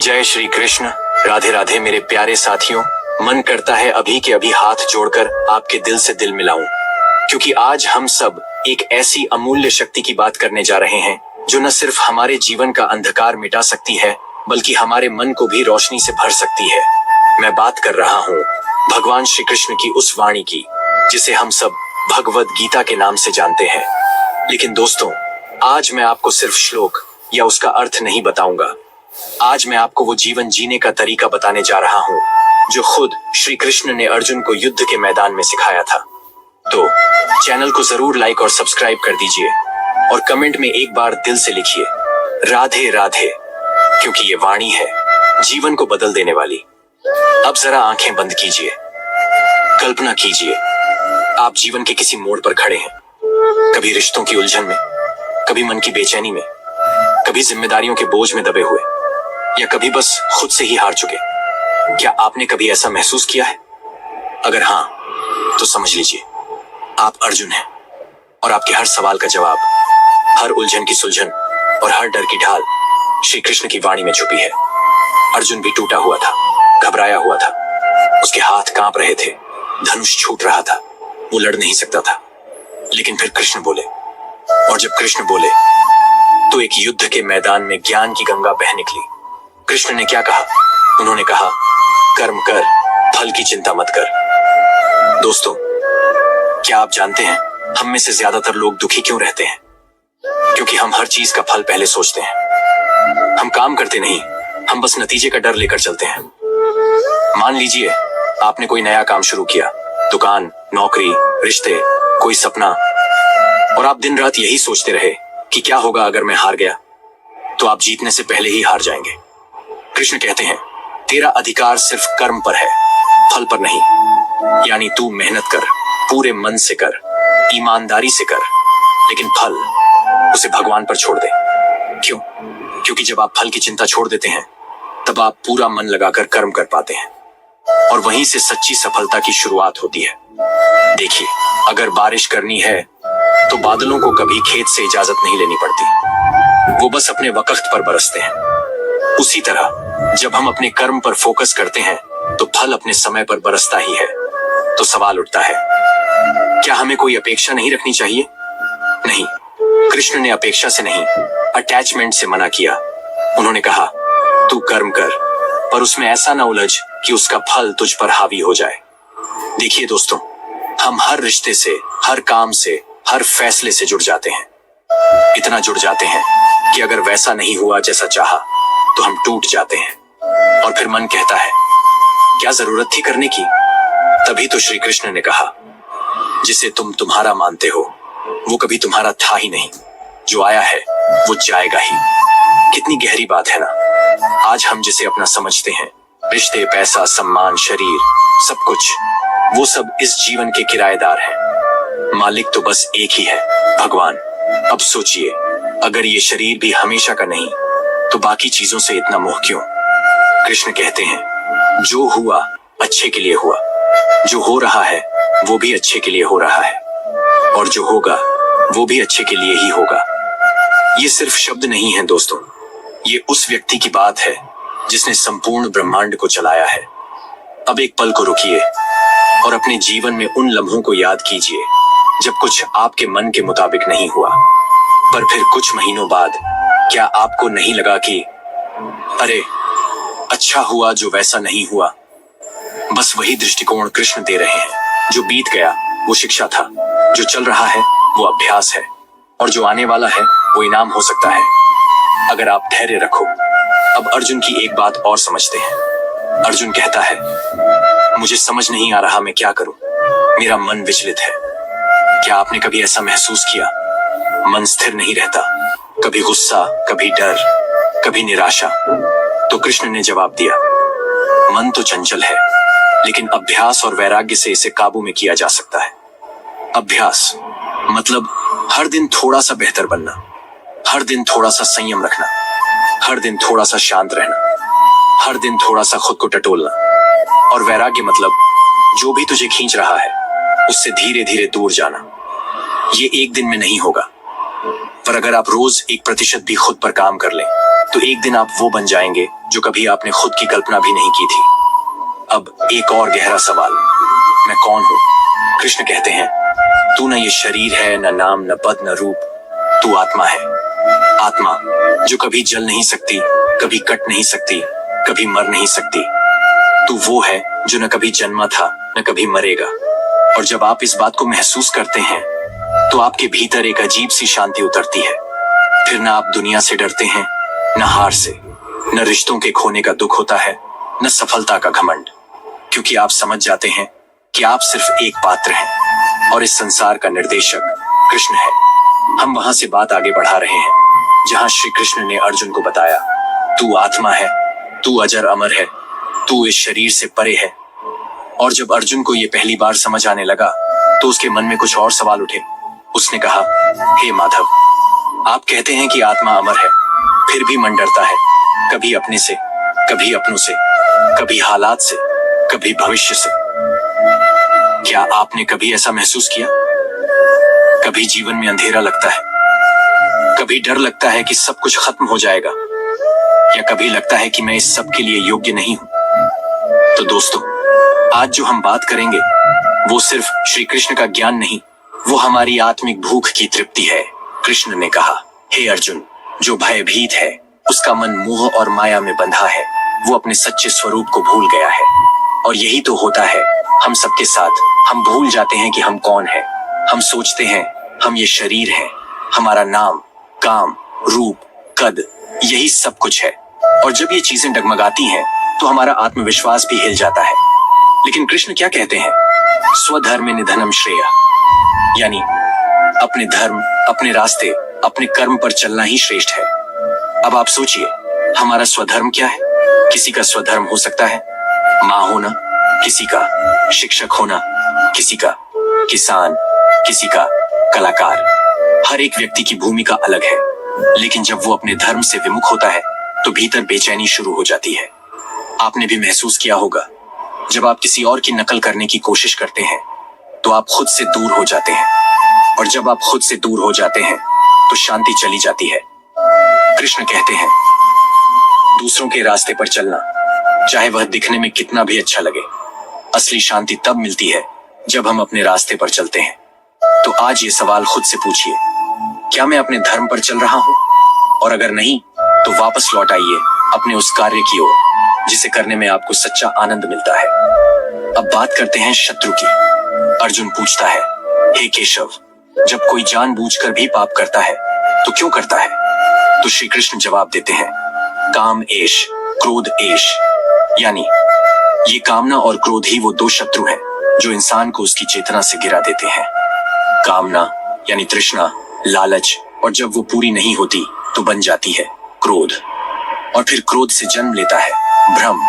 जय श्री कृष्ण। राधे राधे मेरे प्यारे साथियों। मन करता है अभी के अभी हाथ जोड़कर आपके दिल से दिल मिलाऊं, क्योंकि आज हम सब एक ऐसी अमूल्य शक्ति की बात करने जा रहे हैं जो न सिर्फ हमारे जीवन का अंधकार मिटा सकती है बल्कि हमारे मन को भी रोशनी से भर सकती है। मैं बात कर रहा हूँ भगवान श्री कृष्ण की उस वाणी की जिसे हम सब भगवद गीता के नाम से जानते हैं। लेकिन दोस्तों, आज मैं आपको सिर्फ श्लोक या उसका अर्थ नहीं बताऊंगा। आज मैं आपको वो जीवन जीने का तरीका बताने जा रहा हूँ जो खुद श्री कृष्ण ने अर्जुन को युद्ध के मैदान में सिखाया था। तो चैनल को जरूर लाइक और सब्सक्राइब कर दीजिए और कमेंट में एक बार दिल से लिखिए राधे राधे, क्योंकि ये वाणी है जीवन को बदल देने वाली। अब जरा आंखें बंद कीजिए, कल्पना कीजिए आप जीवन के किसी मोड़ पर खड़े हैं, कभी रिश्तों की उलझन में, कभी मन की बेचैनी में, कभी जिम्मेदारियों के बोझ में दबे हुए, या कभी बस खुद से ही हार चुके। क्या आपने कभी ऐसा महसूस किया है? अगर हाँ, तो समझ लीजिए आप अर्जुन हैं और आपके हर सवाल का जवाब, हर उलझन की सुलझन और हर डर की ढाल श्री कृष्ण की वाणी में छुपी है। अर्जुन भी टूटा हुआ था, घबराया हुआ था, उसके हाथ कांप रहे थे, धनुष छूट रहा था, वो लड़ नहीं सकता था। लेकिन फिर कृष्ण बोले, और जब कृष्ण बोले तो एक युद्ध के मैदान में ज्ञान की गंगा बह निकली। कृष्ण ने क्या कहा? उन्होंने कहा, कर्म कर, फल की चिंता मत कर। दोस्तों, क्या आप जानते हैं हम में से ज्यादातर लोग दुखी क्यों रहते हैं? क्योंकि हम हर चीज का फल पहले सोचते हैं। हम काम करते नहीं, हम बस नतीजे का डर लेकर चलते हैं। मान लीजिए आपने कोई नया काम शुरू किया, दुकान, नौकरी, रिश्ते, कोई सपना, और आप दिन रात यही सोचते रहे कि क्या होगा अगर मैं हार गया? तो आप जीतने से पहले ही हार जाएंगे। कृष्ण कहते हैं, तेरा अधिकार सिर्फ कर्म पर है, फल पर नहीं। यानी तू मेहनत कर, पूरे मन से कर, ईमानदारी से कर, लेकिन फल उसे भगवान पर छोड़ दे। क्यों? क्योंकि जब आप फल की चिंता छोड़ देते हैं तब आप पूरा मन लगाकर कर्म कर पाते हैं, और वहीं से सच्ची सफलता की शुरुआत होती है। देखिए, अगर बारिश करनी है तो बादलों को कभी खेत से इजाजत नहीं लेनी पड़ती, वो बस अपने वक्त पर बरसते हैं। उसी तरह जब हम अपने कर्म पर फोकस करते हैं तो फल अपने समय पर बरसता ही है। तो सवाल उठता है, क्या हमें कोई अपेक्षा नहीं रखनी चाहिए? नहीं, कृष्ण ने अपेक्षा से नहीं, अटैचमेंट से मना किया। उन्होंने कहा, तू कर्म कर, पर उसमें ऐसा ना उलझ कि उसका फल तुझ पर हावी हो जाए। देखिए दोस्तों, हम हर रिश्ते से, हर काम से, हर फैसले से जुड़ जाते हैं। इतना जुड़ जाते हैं कि अगर वैसा नहीं हुआ जैसा चाहा तो हम टूट जाते हैं, और फिर मन कहता है, क्या जरूरत थी करने की? तभी तो श्री कृष्ण ने कहा, जिसे तुम तुम्हारा मानते हो वो कभी तुम्हारा था ही नहीं, जो आया है वो जाएगा ही। कितनी गहरी बात है ना। आज हम जिसे अपना समझते हैं, रिश्ते, पैसा, सम्मान, शरीर, सब कुछ, वो सब इस जीवन के किराएदार हैं। मालिक तो बस एक ही है, भगवान। अब सोचिए, अगर ये शरीर भी हमेशा का नहीं तो बाकी चीजों से इतना मोह क्यों? कृष्ण कहते हैं, जो हुआ अच्छे के लिए हुआ, जो हो रहा है वो भी अच्छे के लिए हो रहा है, और जो होगा वो भी अच्छे के लिए ही होगा। ये सिर्फ शब्द नहीं है दोस्तों, ये उस व्यक्ति की बात है जिसने संपूर्ण ब्रह्मांड को चलाया है। अब एक पल को रुकिए और अपने जीवन में उन लम्हों को याद कीजिए जब कुछ आपके मन के मुताबिक नहीं हुआ, पर फिर कुछ महीनों बाद क्या आपको नहीं लगा कि अरे, अच्छा हुआ जो वैसा नहीं हुआ? बस वही दृष्टिकोण कृष्ण दे रहे हैं। जो बीत गया वो शिक्षा था, जो चल रहा है वो अभ्यास है, और जो आने वाला है वो इनाम हो सकता है अगर आप धैर्य रखो। अब अर्जुन की एक बात और समझते हैं। अर्जुन कहता है, मुझे समझ नहीं आ रहा मैं क्या करूं, मेरा मन विचलित है। क्या आपने कभी ऐसा महसूस किया? मन स्थिर नहीं रहता, कभी गुस्सा, कभी डर, कभी निराशा। तो कृष्ण ने जवाब दिया, मन तो चंचल है, लेकिन अभ्यास और वैराग्य से इसे काबू में किया जा सकता है। अभ्यास मतलब हर दिन थोड़ा सा बेहतर बनना, हर दिन थोड़ा सा संयम रखना, हर दिन थोड़ा सा शांत रहना, हर दिन थोड़ा सा खुद को टटोलना। और वैराग्य मतलब जो भी तुझे खींच रहा है उससे धीरे धीरे दूर जाना। ये एक दिन में नहीं होगा। पर अगर आप रोज 1% भी खुद पर काम कर लें तो एक दिन आप वो बन जाएंगे जो कभी आपने खुद की कल्पना भी नहीं की थी। अब एक और गहरा सवाल, मैं कौन हूँ? कृष्ण कहते हैं, तू न ये शरीर है, न नाम, न पद, न रूप, तू आत्मा है। आत्मा जो कभी जल नहीं सकती, कभी कट नहीं सकती, कभी मर नहीं सकती। तू वो है जो न कभी जन्मा था, न कभी मरेगा। और जब आप इस बात को महसूस करते हैं तो आपके भीतर एक अजीब सी शांति उतरती है। फिर ना आप दुनिया से डरते हैं, न हार से, न रिश्तों के खोने का दुख होता है, न सफलता का घमंड, क्योंकि आप समझ जाते हैं कि आप सिर्फ एक पात्र हैं और इस संसार का निर्देशक कृष्ण है। हम वहां से बात आगे बढ़ा रहे हैं जहां श्री कृष्ण ने अर्जुन को बताया, तू आत्मा है, तू अजर अमर है, तू इस शरीर से परे है। और जब अर्जुन को ये पहली बार समझ आने लगा तो उसके मन में कुछ और सवाल उठे। उसने कहा, हे माधव, आप कहते हैं कि आत्मा अमर है, फिर भी मन डरता है, कभी अपने से, कभी अपनों से, कभी हालात से, कभी भविष्य से। क्या आपने कभी ऐसा महसूस किया? कभी जीवन में अंधेरा लगता है, कभी डर लगता है कि सब कुछ खत्म हो जाएगा, या कभी लगता है कि मैं इस सब के लिए योग्य नहीं हूं। तो दोस्तों, आज जो हम बात करेंगे वो सिर्फ श्री कृष्ण का ज्ञान नहीं, वो हमारी आत्मिक भूख की तृप्ति है। कृष्ण ने कहा, हे अर्जुन, जो भयभीत है उसका मन मोह और माया में बंधा है, वो अपने सच्चे स्वरूप को भूल गया है। और यही तो होता है हम सबके साथ, हम भूल जाते हैं कि हम कौन हैं। हम सोचते हैं हम ये शरीर हैं, हमारा नाम, काम, रूप, कद, यही सब कुछ है। और जब ये चीजें डगमगाती हैं तो हमारा आत्मविश्वास भी हिल जाता है। लेकिन कृष्ण क्या कहते हैं? स्वधर्म निधनम श्रेय, यानी अपने धर्म, अपने रास्ते, अपने कर्म पर चलना ही श्रेष्ठ है। अब आप सोचिए, हमारा स्वधर्म क्या है? किसी का स्वधर्म हो सकता है माँ होना, किसी का शिक्षक होना, किसी का किसान, किसी का कलाकार। हर एक व्यक्ति की भूमिका अलग है, लेकिन जब वो अपने धर्म से विमुख होता है तो भीतर बेचैनी शुरू हो जाती है। आपने भी महसूस किया होगा, जब आप किसी और की नकल करने की कोशिश करते हैं तो आप खुद से दूर हो जाते हैं, और जब आप खुद से दूर हो जाते हैं तो शांति चली जाती है। कृष्ण कहते हैं, दूसरों के रास्ते पर चलना, चाहे वह दिखने में कितना भी अच्छा लगे, असली शांति तब मिलती है जब हम अपने रास्ते पर चलते हैं। तो आज ये सवाल खुद से पूछिए, क्या मैं अपने धर्म पर चल रहा हूं? और अगर नहीं तो वापस लौट आइए अपने उस कार्य की ओर जिसे करने में आपको सच्चा आनंद मिलता है। अब बात करते हैं शत्रु की। अर्जुन पूछता है, हे केशव, जब कोई जानबूझकर भी पाप करता है तो क्यों करता है? तो श्री कृष्ण जवाब देते हैं, काम एश, क्रोध एश, यानी ये कामना और क्रोध ही वो दो शत्रु हैं जो इंसान को उसकी चेतना से गिरा देते हैं। कामना यानी तृष्णा, लालच, और जब वो पूरी नहीं होती तो बन जाती है क्रोध, और फिर क्रोध से जन्म लेता है भ्रम,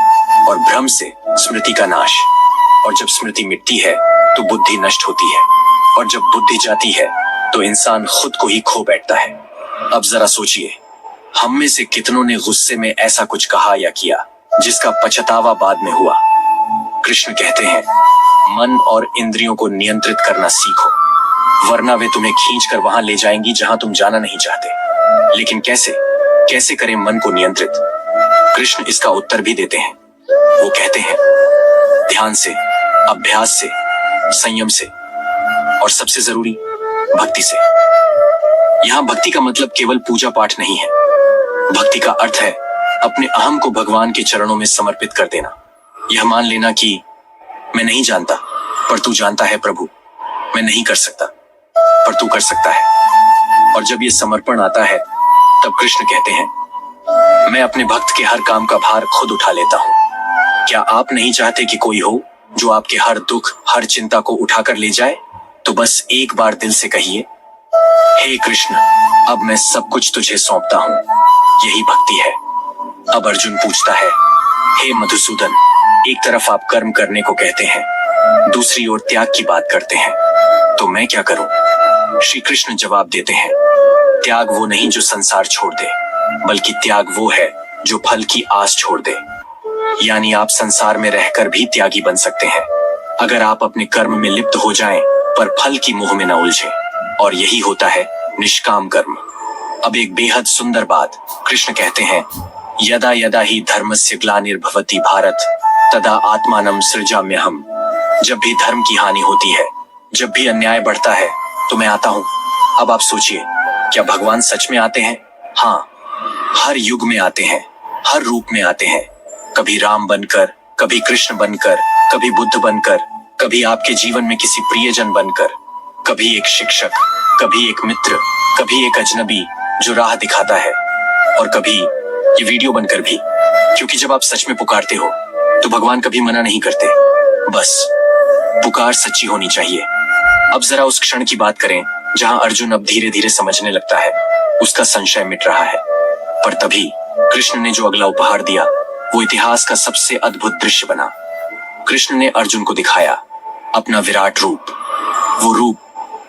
और भ्रम से स्मृति का नाश, और जब स्मृति मिटती है तो बुद्धि नष्ट होती है, और जब बुद्धि जाती है तो इंसान खुद को ही खो बैठता है। अब जरा सोचिए, हम में से कितनों ने गुस्से में ऐसा कुछ कहा या किया जिसका पछतावा बाद में हुआ? कृष्ण कहते हैं, मन और इंद्रियों को नियंत्रित करना सीखो, वरना वे तुम्हें खींचकर वहां ले जाएंगी जहां तुम जाना नहीं चाहते। लेकिन कैसे करें मन को नियंत्रित? कृष्ण इसका उत्तर भी देते हैं। वो कहते हैं, ध्यान से, अभ्यास से, संयम से, और सबसे जरूरी भक्ति से। यहां भक्ति का मतलब केवल पूजा पाठ नहीं है। भक्ति का अर्थ है अपने अहम को भगवान के चरणों में समर्पित कर देना। यह मान लेना कि मैं नहीं जानता पर तू जानता है प्रभु, मैं नहीं कर सकता पर तू कर सकता है। और जब ये समर्पण आता है तब कृष्ण कहते हैं, मैं अपने भक्त के हर काम का भार खुद उठा लेता हूँ। क्या आप नहीं चाहते कि कोई हो जो आपके हर दुख, हर चिंता को उठाकर ले जाए? तो बस एक बार दिल से कहिए, हे कृष्ण, अब मैं सब कुछ तुझे सौंपता हूँ। यही भक्ति है। अब अर्जुन पूछता है, हे मधुसूदन, एक तरफ आप कर्म करने को कहते हैं, दूसरी ओर त्याग की बात करते हैं, तो मैं क्या करूं? श्री कृष्ण जवाब देते हैं, त्याग वो नहीं जो संसार छोड़ दे, बल्कि त्याग वो है जो फल की आस छोड़ दे। यानी आप संसार में रहकर भी त्यागी बन सकते हैं अगर आप अपने कर्म में लिप्त हो जाएं पर फल की मोह में न उलझें। और यही होता है निष्काम कर्म। अब एक बेहद सुंदर बात कृष्ण कहते हैं, यदा यदा ही धर्मस्य ग्लानिर्भवति भारत तदा आत्मानं सृजाम्यहम्। जब भी धर्म की हानि होती है, जब भी अन्याय बढ़ता है, तो मैं आता हूं। अब आप सोचिए, क्या भगवान सच में आते हैं? हाँ, हर युग में आते हैं, हर रूप में आते हैं। कभी राम बनकर, कभी कृष्ण बनकर, कभी बुद्ध बनकर, कभी आपके जीवन में किसी प्रियजन बनकर, कभी एक शिक्षक, कभी एक मित्र, कभी एक अजनबी जो राह दिखाता है, और कभी ये वीडियो बनकर भी। क्योंकि जब आप सच में पुकारते हो तो भगवान कभी मना नहीं करते। बस पुकार सच्ची होनी चाहिए। अब जरा उस क्षण की बात करें जहां अर्जुन अब धीरे धीरे समझने लगता है, उसका संशय मिट रहा है। पर तभी कृष्ण ने जो अगला उपहार दिया, वो इतिहास का सबसे अद्भुत दृश्य बना। कृष्ण ने अर्जुन को दिखाया अपना विराट रूप, वो रूप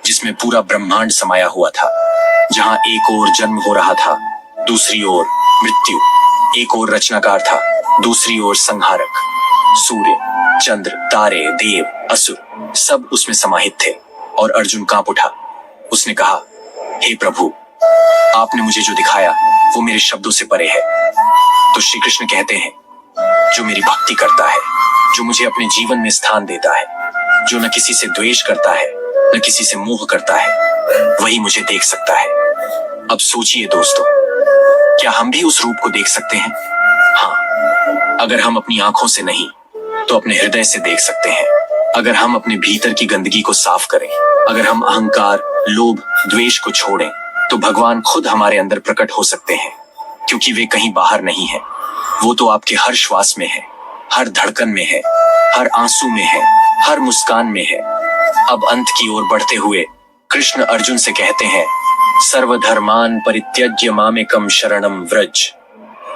जिसमें पूरा ब्रह्मांड समाया हुआ था। जहां एक ओर जन्म हो रहा था, दूसरी ओर मृत्यु। एक ओर रचनाकार था, दूसरी ओर संहारक। सूर्य, चंद्र, तारे, देव, असुर सब उसमें समाहित थे। और अर्जुन कांप उठा। उसने कहा, हे प्रभु, आपने मुझे जो दिखाया वो मेरे शब्दों से परे है। तो श्री कृष्ण कहते हैं, जो मेरी भक्ति करता है, जो मुझे अपने जीवन में स्थान देता है, जो न किसी से द्वेष करता है, न किसी से मोह करता है, वही मुझे देख सकता है। अब सोचिए दोस्तों, क्या हम भी उस रूप को देख सकते हैं? हाँ, अगर हम अपनी आंखों से नहीं तो अपने हृदय से देख सकते हैं। अगर हम अपने भीतर की गंदगी को साफ करें, अगर हम अहंकार, लोभ, द्वेष को छोड़ें, तो भगवान खुद हमारे अंदर प्रकट हो सकते हैं। क्योंकि वे कहीं बाहर नहीं है, वो तो आपके हर श्वास में है, हर धड़कन में है, हर आंसू में है, हर मुस्कान में है। अब अंत की ओर बढ़ते हुए कृष्ण अर्जुन से कहते हैं, सर्वधर्मान परित्यज्य मामेकम शरणम व्रज।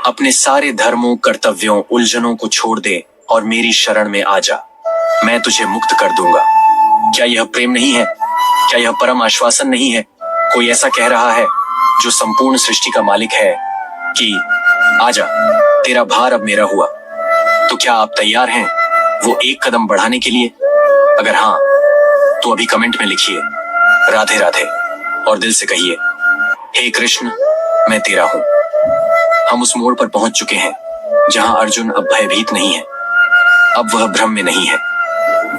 अपने सारे धर्मों, कर्तव्यों, उलझनों को छोड़ दे और मेरी शरण में आ जा, मैं तुझे मुक्त कर दूंगा। क्या यह प्रेम नहीं है? क्या यह परम आश्वासन नहीं है? कोई ऐसा कह रहा है जो संपूर्ण सृष्टि का मालिक है कि आजा, तेरा भार अब मेरा हुआ। तो क्या आप तैयार हैं वो एक कदम बढ़ाने के लिए? अगर हाँ, तो अभी कमेंट में लिखिए राधे राधे और दिल से कहिए, हे कृष्ण, मैं तेरा हूं। हम उस मोड़ पर पहुंच चुके हैं जहां अर्जुन अब भयभीत नहीं है, अब वह भ्रम में नहीं है,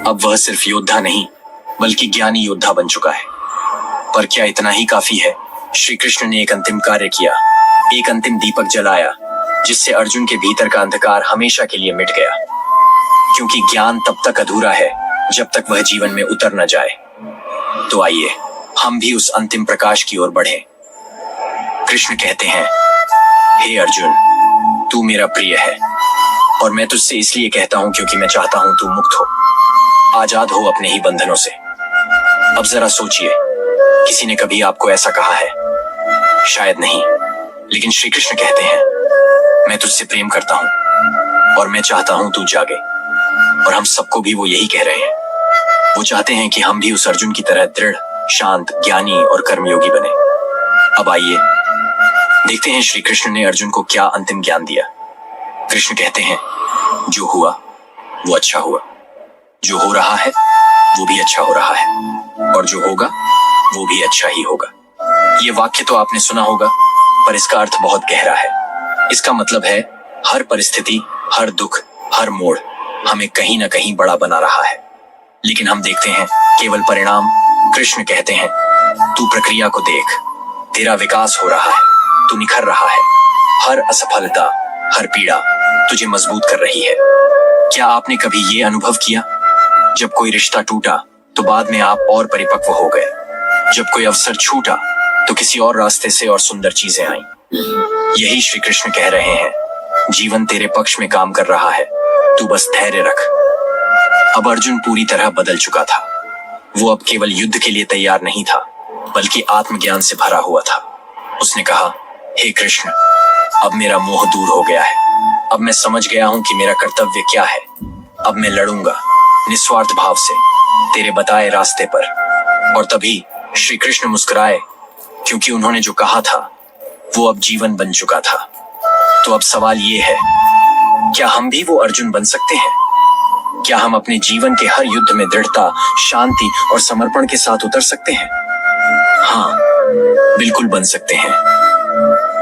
अब वह सिर्फ योद्धा नहीं बल्कि ज्ञानी योद्धा बन चुका है। पर क्या इतना ही काफी है? श्री कृष्ण ने एक अंतिम कार्य किया, एक अंतिम दीपक जलाया, जिससे अर्जुन के भीतर का अंधकार हमेशा के लिए मिट गया। क्योंकि ज्ञान तब तक अधूरा है जब तक वह जीवन में उतर न जाए। तो आइए हम भी उस अंतिम प्रकाश की ओर बढ़े। कृष्ण कहते हैं, हे अर्जुन, तू मेरा प्रिय है और मैं तुझसे इसलिए कहता हूं क्योंकि मैं चाहता हूं तू मुक्त हो, आजाद हो अपने ही बंधनों से। अब जरा सोचिए, किसी ने कभी आपको ऐसा कहा है? शायद नहीं, लेकिन श्री कृष्ण कहते हैं, मैं तुझसे प्रेम करता हूं और मैं चाहता हूं तू जागे। और हम सबको भी वो यही कह रहे हैं। वो चाहते हैं कि हम भी उस अर्जुन की तरह दृढ़, शांत, ज्ञानी और कर्मयोगी बने। अब आइए देखते हैं श्री कृष्ण ने अर्जुन को क्या अंतिम ज्ञान दिया। कृष्ण कहते हैं, जो हुआ वो अच्छा हुआ, जो हो रहा है वो भी अच्छा हो रहा है, और जो होगा वो भी अच्छा ही होगा। ये वाक्य तो आपने सुना होगा, पर इसका अर्थ बहुत गहरा है। इसका मतलब है, हर परिस्थिति, हर दुख, हर मोड़ हमें कहीं ना कहीं बड़ा बना रहा है, लेकिन हम देखते हैं केवल परिणाम। कृष्ण कहते हैं, तू प्रक्रिया को देख, तेरा विकास हो रहा है, तू निखर रहा है। हर असफलता, हर पीड़ा तुझे मजबूत कर रही है। क्या आपने कभी ये अनुभव किया, जब कोई रिश्ता टूटा तो बाद में आप और परिपक्व हो गए, जब कोई अवसर छूटा तो किसी और रास्ते से और सुंदर चीजें आईं। यही श्री कृष्ण कह रहे हैं, जीवन तेरे पक्ष में काम कर रहा है, तू बस धैर्य रख। अब अर्जुन पूरी तरह बदल चुका था। वो अब केवल युद्ध के लिए तैयार नहीं था, बल्कि आत्मज्ञान से भरा हुआ था। उसने कहा, हे कृष्ण, अब मेरा मोह दूर हो गया है। अब मैं समझ गया हूं कि मेरा कर्तव्य क्या है। अब मैं लड़ूंगा निस्वार्थ भाव से तेरे बताए रास्ते पर। और तभी श्री कृष्ण मुस्कुराए, क्योंकि उन्होंने जो कहा था वो अब जीवन बन चुका था। तो अब सवाल ये है, क्या हम भी वो अर्जुन बन सकते हैं? क्या हम अपने जीवन के हर युद्ध में दृढ़ता, शांति और समर्पण के साथ उतर सकते हैं? हाँ, बिल्कुल बन सकते हैं।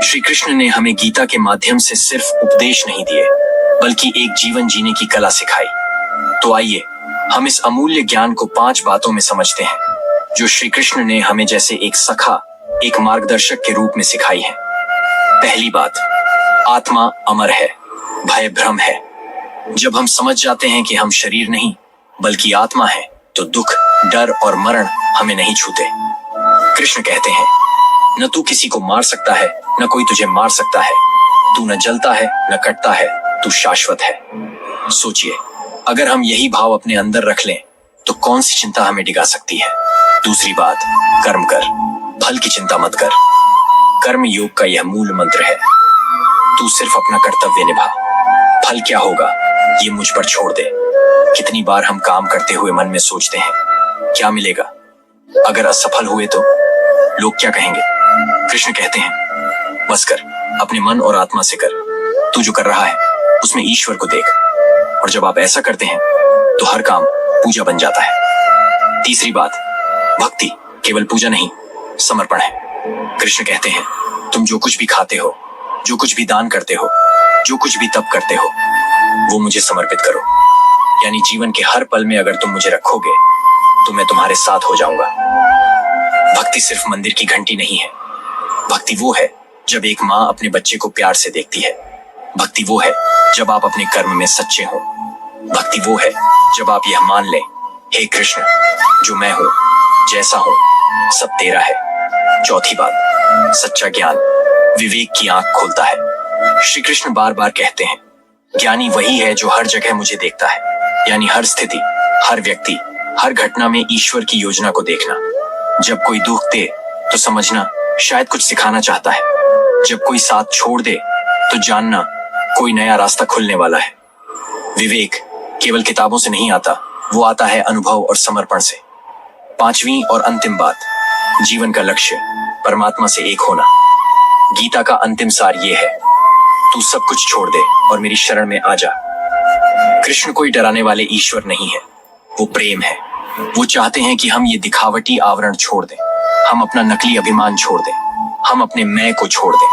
श्री कृष्ण ने हमें गीता के माध्यम से सिर्फ उपदेश नहीं दिए, बल्कि एक जीवन जीने की कला सिखाई। तो आइए हम इस अमूल्य ज्ञान को 5 बातों में समझते हैं, जो श्री कृष्ण ने हमें जैसे एक सखा, एक मार्गदर्शक के रूप में सिखाई है। पहली बात, आत्मा अमर है, भय भ्रम है। जब हम समझ जाते हैं कि हम शरीर नहीं बल्कि आत्मा है, तो दुख, डर और मरण हमें नहीं छूते। कृष्ण कहते हैं, न तू किसी को मार सकता है, न कोई तुझे मार सकता है। तू न जलता है न कटता है, तू शाश्वत है। सोचिए, अगर हम यही भाव अपने अंदर रख लें तो कौन सी चिंता हमें डिगा सकती है। दूसरी बात, कर्म कर, फल की चिंता मत कर। कर्म योग का यह मूल मंत्र है। तू सिर्फ अपना कर्तव्य निभा, फल क्या होगा ये मुझ पर छोड़ दे। कितनी बार हम काम करते हुए मन में सोचते हैं, क्या मिलेगा, अगर असफल हुए तो लोग क्या कहेंगे। कृष्ण कहते हैं, बस कर, अपने मन और आत्मा से कर। तू जो कर रहा है उसमें ईश्वर को देख, और जब आप ऐसा करते हैं तो हर काम पूजा बन जाता है। तीसरी बात, भक्ति केवल पूजा नहीं, समर्पण है। कृष्ण कहते हैं, तुम जो कुछ भी खाते हो, जो कुछ भी दान करते हो, जो कुछ भी तप करते हो, वो मुझे समर्पित करो। यानी जीवन के हर पल में अगर तुम मुझे रखोगे तो मैं तुम्हारे साथ हो जाऊंगा। भक्ति सिर्फ मंदिर की घंटी नहीं है। भक्ति वो है जब एक माँ अपने बच्चे को प्यार से देखती है। भक्ति वो है जब आप अपने कर्म में सच्चे हो। भक्ति वो है जब आप यह मान लें, हे कृष्ण, जो मैं हूं, जैसा हूं, सब तेरा है। चौथी बात, सच्चा ज्ञान विवेक की आंख खोलता है। श्री कृष्ण बार बार कहते हैं, ज्ञानी वही है जो हर जगह मुझे देखता है। यानी हर स्थिति, हर व्यक्ति, हर घटना में ईश्वर की योजना को देखना। जब कोई दुख दे तो समझना शायद कुछ सिखाना चाहता है। जब कोई साथ छोड़ दे तो जानना कोई नया रास्ता खुलने वाला है। विवेक केवल किताबों से नहीं आता, वो आता है अनुभव और समर्पण से। पांचवी और अंतिम बात, जीवन का लक्ष्य परमात्मा से एक होना। गीता का अंतिम सार ये है, तू सब कुछ छोड़ दे और मेरी शरण में आ जा। कृष्ण कोई डराने वाले ईश्वर नहीं है, वो प्रेम है। वो चाहते हैं कि हम ये दिखावटी आवरण छोड़ दें, हम अपना नकली अभिमान छोड़ दें, हम अपने मैं को छोड़ दें।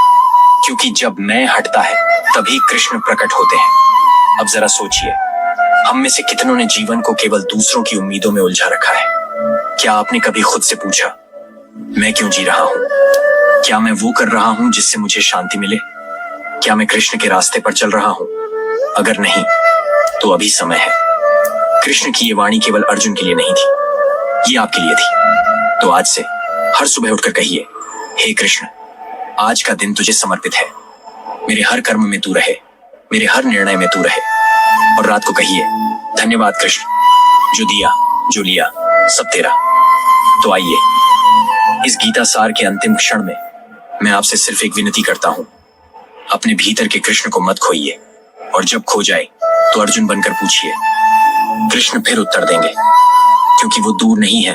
क्योंकि जब मैं हटता है तभी कृष्ण प्रकट होते हैं। अब जरा सोचिए, हम में से कितनों ने जीवन को केवल दूसरों की उम्मीदों में उलझा रखा है। क्या आपने कभी खुद से पूछा, मैं क्यों जी रहा हूं? क्या मैं वो कर रहा हूं जिससे मुझे शांति मिले? क्या मैं कृष्ण के रास्ते पर चल रहा हूं? अगर नहीं तो अभी समय है। कृष्ण की ये वाणी केवल अर्जुन के लिए नहीं थी, ये आपके लिए थी। तो आज से हर सुबह उठकर कहिए, हे कृष्ण, आज का दिन तुझे समर्पित है। मेरे हर कर्म में तू रहे, मेरे हर निर्णय में तू रहे। और रात को कहिए, धन्यवाद कृष्ण, जो दिया जो लिया सब तेरा। तो आइए, इस गीता सार के अंतिम क्षण में मैं आपसे सिर्फ एक विनती करता हूं, अपने भीतर के कृष्ण को मत खोइए, और जब खो जाए तो अर्जुन बनकर पूछिए। कृष्ण फिर उत्तर देंगे, क्योंकि वो दूर नहीं है,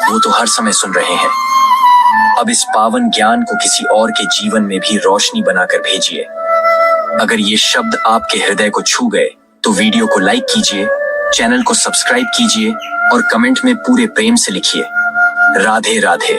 वो तो हर समय सुन रहे हैं। अब इस पावन ज्ञान को किसी और के जीवन में भी रोशनी बनाकर भेजिए। अगर ये शब्द आपके हृदय को छू गए तो वीडियो को लाइक कीजिए, चैनल को सब्सक्राइब कीजिए और कमेंट में पूरे प्रेम से लिखिए, राधे राधे।